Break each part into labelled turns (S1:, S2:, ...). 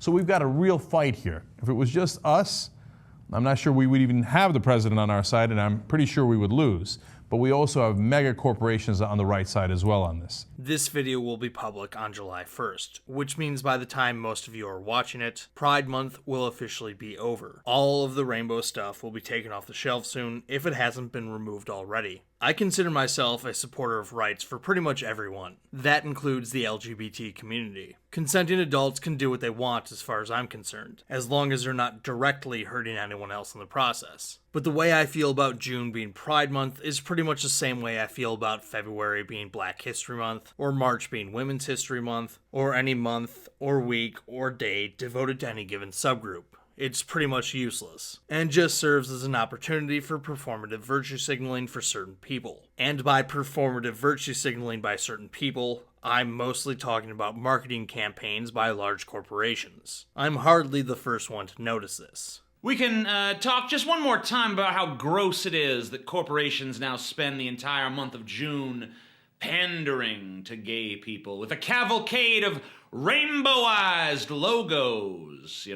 S1: So we've got a real fight here. If it was just us, I'm not sure we would even have the president on our side, and I'm pretty sure we would lose. But we also have mega corporations on the right side as well on this.
S2: This video will be public on July 1st, which means by the time most of you are watching it, Pride Month will officially be over. All of the rainbow stuff will be taken off the shelf soon if it hasn't been removed already. I consider myself a supporter of rights for pretty much everyone. That includes the LGBT community. Consenting adults can do what they want as far as I'm concerned, as long as they're not directly hurting anyone else in the process. But the way I feel about June being Pride Month is pretty much the same way I feel about February being Black History Month, or March being Women's History Month, or any month, or week, or day devoted to any given subgroup. It's pretty much useless, and just serves as an opportunity for performative virtue signaling for certain people. And by performative virtue signaling by certain people, I'm mostly talking about marketing campaigns by large corporations. I'm hardly the first one to notice this.
S3: We can talk just one more time about how gross it is that corporations now spend the entire month of June pandering to gay people with a cavalcade of rainbowized logos,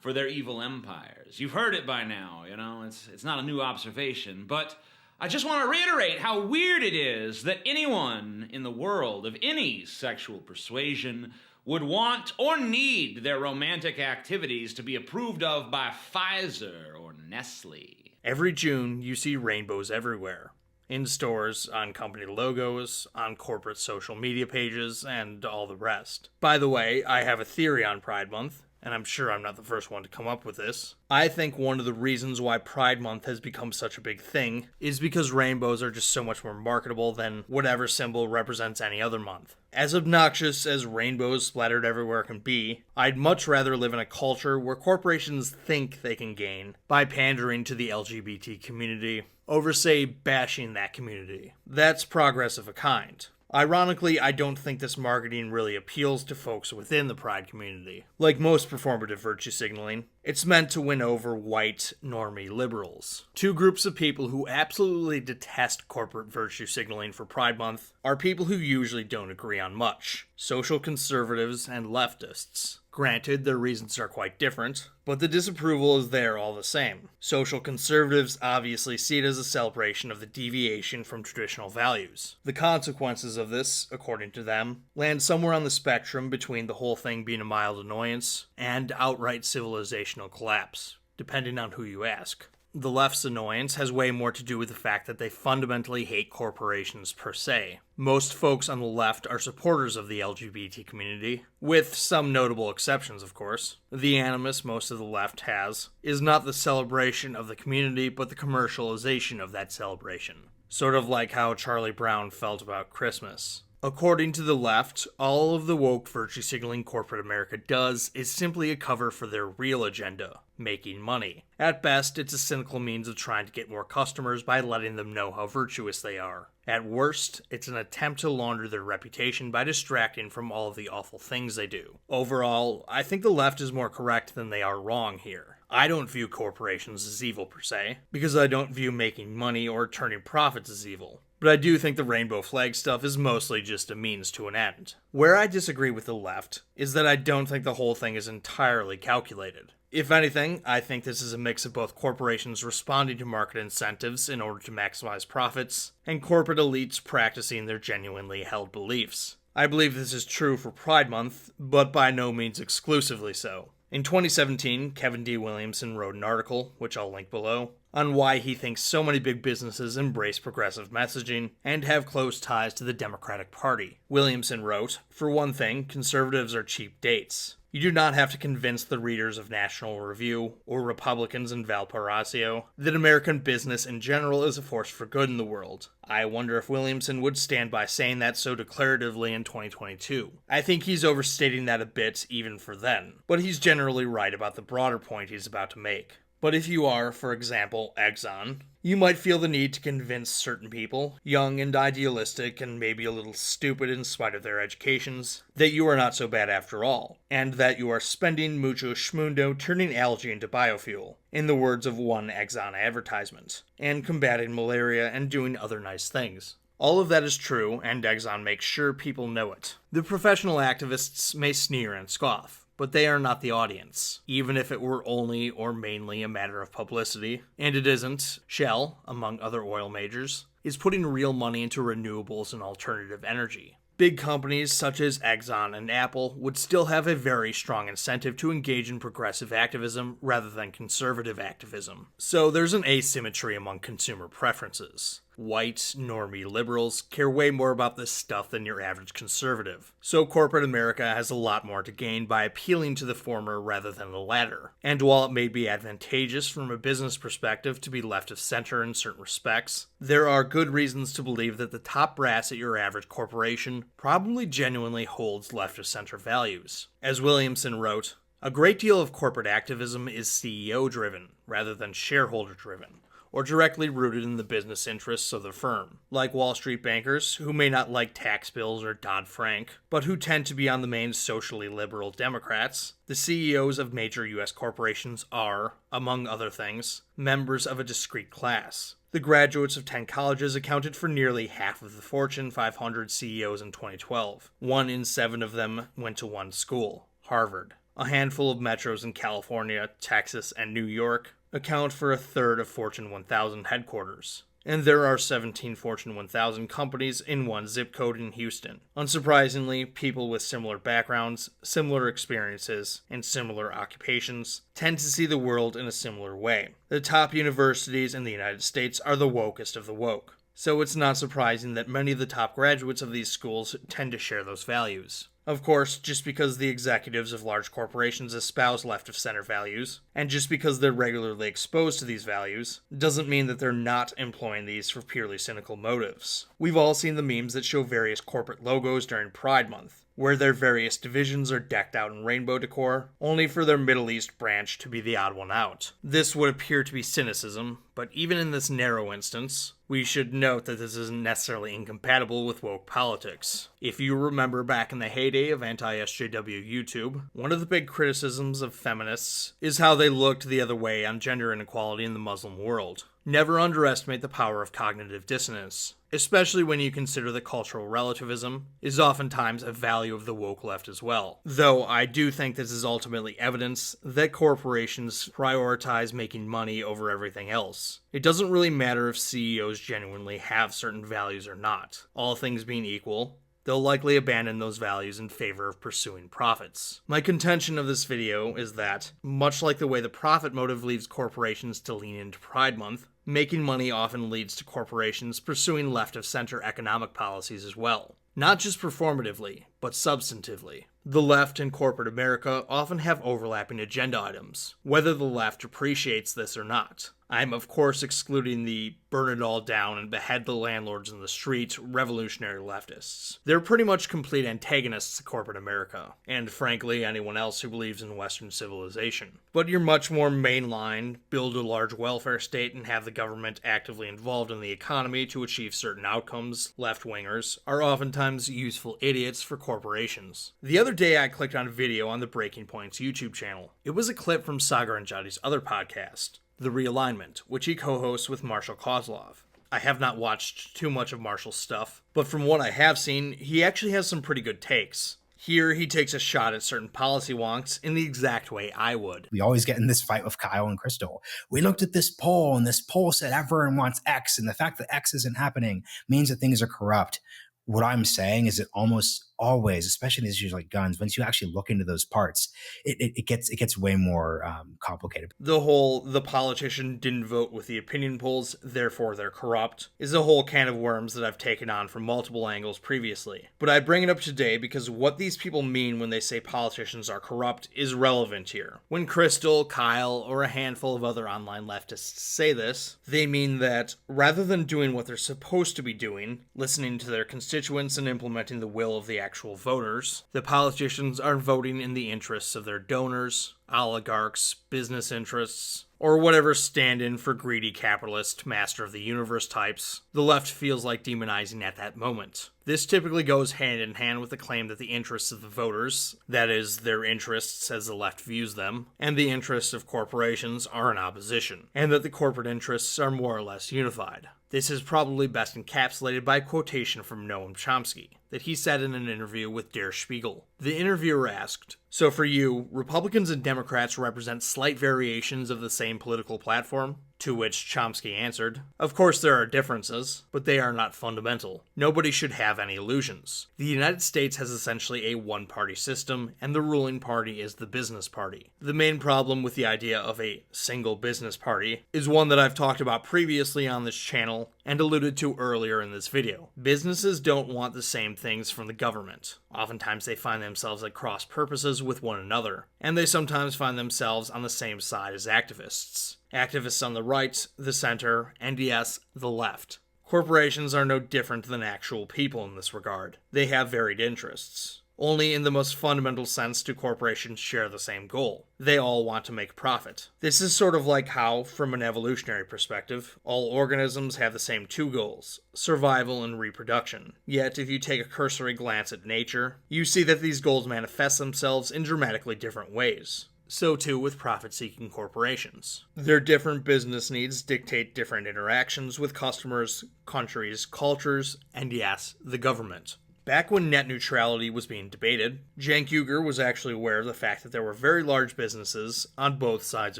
S3: for their evil empires. You've heard it by now, it's not a new observation, but I just want to reiterate how weird it is that anyone in the world of any sexual persuasion would want or need their romantic activities to be approved of by Pfizer or Nestle.
S2: Every June, you see rainbows everywhere. In stores, on company logos, on corporate social media pages, and all the rest. By the way, I have a theory on Pride Month, and I'm sure I'm not the first one to come up with this. I think one of the reasons why Pride Month has become such a big thing is because rainbows are just so much more marketable than whatever symbol represents any other month. As obnoxious as rainbows splattered everywhere can be, I'd much rather live in a culture where corporations think they can gain by pandering to the LGBT community over, say, bashing that community. That's progress of a kind. Ironically, I don't think this marketing really appeals to folks within the Pride community. Like most performative virtue signaling, it's meant to win over white, normie liberals. Two groups of people who absolutely detest corporate virtue signaling for Pride Month are people who usually don't agree on much: social conservatives and leftists. Granted, their reasons are quite different, but the disapproval is there all the same. Social conservatives obviously see it as a celebration of the deviation from traditional values. The consequences of this, according to them, land somewhere on the spectrum between the whole thing being a mild annoyance and outright civilizational collapse, depending on who you ask. The left's annoyance has way more to do with the fact that they fundamentally hate corporations per se. Most folks on the left are supporters of the LGBT community, with some notable exceptions, of course. The animus most of the left has is not the celebration of the community, but the commercialization of that celebration. Sort of like how Charlie Brown felt about Christmas. According to the left, all of the woke virtue signaling corporate America does is simply a cover for their real agenda: making money. At best, it's a cynical means of trying to get more customers by letting them know how virtuous they are. At worst, it's an attempt to launder their reputation by distracting from all of the awful things they do. Overall, I think the left is more correct than they are wrong here. I don't view corporations as evil per se, because I don't view making money or turning profits as evil. But I do think the rainbow flag stuff is mostly just a means to an end. Where I disagree with the left is that I don't think the whole thing is entirely calculated. If anything, I think this is a mix of both corporations responding to market incentives in order to maximize profits, and corporate elites practicing their genuinely held beliefs. I believe this is true for Pride Month, but by no means exclusively so. In 2017, Kevin D. Williamson wrote an article, which I'll link below, on why he thinks so many big businesses embrace progressive messaging and have close ties to the Democratic Party. Williamson wrote, "For one thing, conservatives are cheap dates. You do not have to convince the readers of National Review or Republicans in Valparaiso that American business in general is a force for good in the world." I wonder if Williamson would stand by saying that so declaratively in 2022. I think he's overstating that a bit even for then, but he's generally right about the broader point he's about to make. But if you are, for example, Exxon, you might feel the need to convince certain people, young and idealistic and maybe a little stupid in spite of their educations, that you are not so bad after all, and that you are spending mucho schmundo turning algae into biofuel, in the words of one Exxon advertisement, and combating malaria and doing other nice things. All of that is true, and Exxon makes sure people know it. The professional activists may sneer and scoff, but they are not the audience, even if it were only or mainly a matter of publicity. And it isn't. Shell, among other oil majors, is putting real money into renewables and alternative energy. Big companies such as Exxon and Apple would still have a very strong incentive to engage in progressive activism rather than conservative activism. So there's an asymmetry among consumer preferences. White, normie liberals care way more about this stuff than your average conservative. So corporate America has a lot more to gain by appealing to the former rather than the latter. And while it may be advantageous from a business perspective to be left of center in certain respects, there are good reasons to believe that the top brass at your average corporation probably genuinely holds left of center values. As Williamson wrote, "A great deal of corporate activism is CEO-driven rather than shareholder-driven, or directly rooted in the business interests of the firm. Like Wall Street bankers, who may not like tax bills or Dodd-Frank, but who tend to be on the main socially liberal Democrats, the CEOs of major U.S. corporations are, among other things, members of a discrete class. The graduates of 10 colleges accounted for nearly half of the Fortune 500 CEOs in 2012. 1 in 7 of them went to one school, Harvard. A handful of metros in California, Texas, and New York account for a third of Fortune 1000 headquarters. And there are 17 Fortune 1000 companies in one zip code in Houston. Unsurprisingly, people with similar backgrounds, similar experiences, and similar occupations tend to see the world in a similar way. The top universities in the United States are the wokest of the woke. So it's not surprising that many of the top graduates of these schools tend to share those values. Of course, just because the executives of large corporations espouse left-of-center values, and just because they're regularly exposed to these values, doesn't mean that they're not employing these for purely cynical motives. We've all seen the memes that show various corporate logos during Pride Month, where their various divisions are decked out in rainbow decor, only for their Middle East branch to be the odd one out. This would appear to be cynicism, but even in this narrow instance, we should note that this isn't necessarily incompatible with woke politics. If you remember back in the heyday of anti-SJW YouTube, one of the big criticisms of feminists is how they looked the other way on gender inequality in the Muslim world. Never underestimate the power of cognitive dissonance, especially when you consider that cultural relativism is oftentimes a value of the woke left as well. Though I do think this is ultimately evidence that corporations prioritize making money over everything else. It doesn't really matter if CEOs genuinely have certain values or not. All things being equal, they'll likely abandon those values in favor of pursuing profits. My contention of this video is that, much like the way the profit motive leads corporations to lean into Pride Month, making money often leads to corporations pursuing left-of-center economic policies as well. Not just performatively, but substantively. The left and corporate America often have overlapping agenda items, whether the left appreciates this or not. I'm of course excluding the burn it all down and behead the landlords in the street revolutionary leftists. They're pretty much complete antagonists to corporate America, and frankly anyone else who believes in Western civilization. But your much more mainline, build a large welfare state and have the government actively involved in the economy to achieve certain outcomes, left-wingers, are oftentimes useful idiots for corporations. The other day I clicked on a video on the Breaking Points YouTube channel. It was a clip from Sagar Anjadi's other podcast, The Realignment, which he co-hosts with Marshall Kozlov. I have not watched too much of Marshall's stuff, but from what I have seen, he actually has some pretty good takes. Here, he takes a shot at certain policy wonks in the exact way I would.
S4: We always get in this fight with Kyle and Crystal. We looked at this poll, and this poll said everyone wants X, and the fact that X isn't happening means that things are corrupt. What I'm saying is that almost always, especially in these issues like guns, once you actually look into those parts, it gets way more complicated.
S2: The politician didn't vote with the opinion polls, therefore they're corrupt, is a whole can of worms that I've taken on from multiple angles previously. But I bring it up today because what these people mean when they say politicians are corrupt is relevant here. When Crystal, Kyle, or a handful of other online leftists say this, they mean that rather than doing what they're supposed to be doing, listening to their constituents and implementing the will of the actual voters, the politicians are voting in the interests of their donors, oligarchs, business interests, or whatever stand-in for greedy capitalist, master of the universe types the left feels like demonizing at that moment. This typically goes hand in hand with the claim that the interests of the voters, that is, their interests as the left views them, and the interests of corporations are in opposition, and that the corporate interests are more or less unified. This is probably best encapsulated by a quotation from Noam Chomsky that he said in an interview with Der Spiegel. The interviewer asked, "So for you, Republicans and Democrats represent slight variations of the same political platform?" To which Chomsky answered, "Of course there are differences, but they are not fundamental. Nobody should have any illusions. The United States has essentially a one-party system, and the ruling party is the business party. The main problem with the idea of a single business party is one that I've talked about previously on this channel and alluded to earlier in this video. Businesses don't want the same things from the government. Oftentimes they find themselves at cross purposes with one another, and they sometimes find themselves on the same side as activists. Activists on the right, the center, and yes, the left. Corporations are no different than actual people in this regard. They have varied interests. Only in the most fundamental sense do corporations share the same goal. They all want to make profit. This is sort of like how, from an evolutionary perspective, all organisms have the same two goals, survival and reproduction. Yet, if you take a cursory glance at nature, you see that these goals manifest themselves in dramatically different ways. So too with profit-seeking corporations. Their different business needs dictate different interactions with customers, countries, cultures, and yes, the government. Back when net neutrality was being debated, Cenk Uygur was actually aware of the fact that there were very large businesses on both sides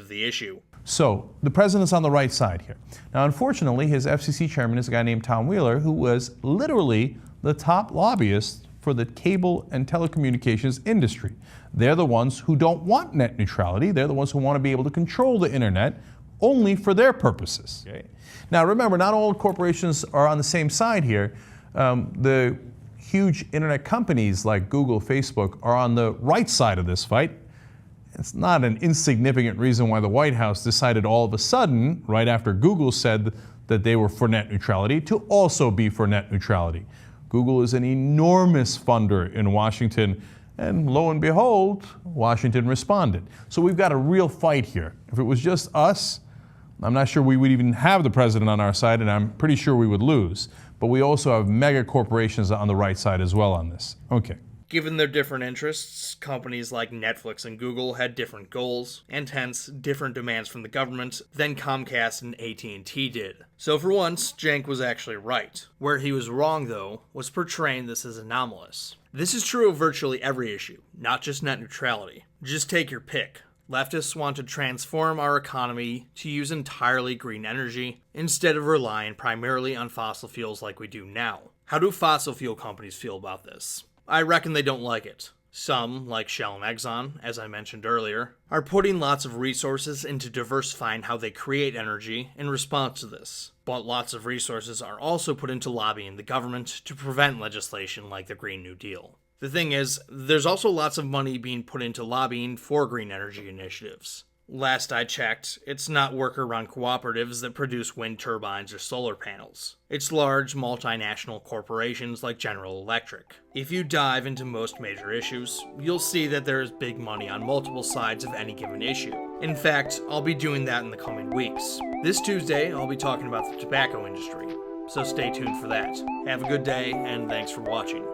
S2: of the issue.
S1: So, the president's on the right side here. Now, unfortunately, his FCC chairman is a guy named Tom Wheeler, who was literally the top lobbyist for the cable and telecommunications industry. They're the ones who don't want net neutrality. They're the ones who want to be able to control the internet only for their purposes. Okay? Now, remember, not all corporations are on the same side here. The huge internet companies like Google, Facebook are on the right side of this fight. It's not an insignificant reason why the White House decided all of a sudden, right after Google said that they were for net neutrality, to also be for net neutrality. Google is an enormous funder in Washington, and lo and behold, Washington responded. So we've got a real fight here. If it was just us, I'm not sure we would even have the president on our side, and I'm pretty sure we would lose. But we also have mega corporations on the right side as well on this. Okay.
S2: Given their different interests, companies like Netflix and Google had different goals, and hence different demands from the government than Comcast and AT&T did. So for once, Cenk was actually right. Where he was wrong, though, was portraying this as anomalous. This is true of virtually every issue, not just net neutrality. Just take your pick. Leftists want to transform our economy to use entirely green energy instead of relying primarily on fossil fuels like we do now. How do fossil fuel companies feel about this? I reckon they don't like it. Some, like Shell and Exxon, as I mentioned earlier, are putting lots of resources into diversifying how they create energy in response to this. But lots of resources are also put into lobbying the government to prevent legislation like the Green New Deal. The thing is, there's also lots of money being put into lobbying for green energy initiatives. Last I checked, it's not worker-run cooperatives that produce wind turbines or solar panels. It's large, multinational corporations like General Electric. If you dive into most major issues, you'll see that there is big money on multiple sides of any given issue. In fact, I'll be doing that in the coming weeks. This Tuesday, I'll be talking about the tobacco industry, so stay tuned for that. Have a good day, and thanks for watching.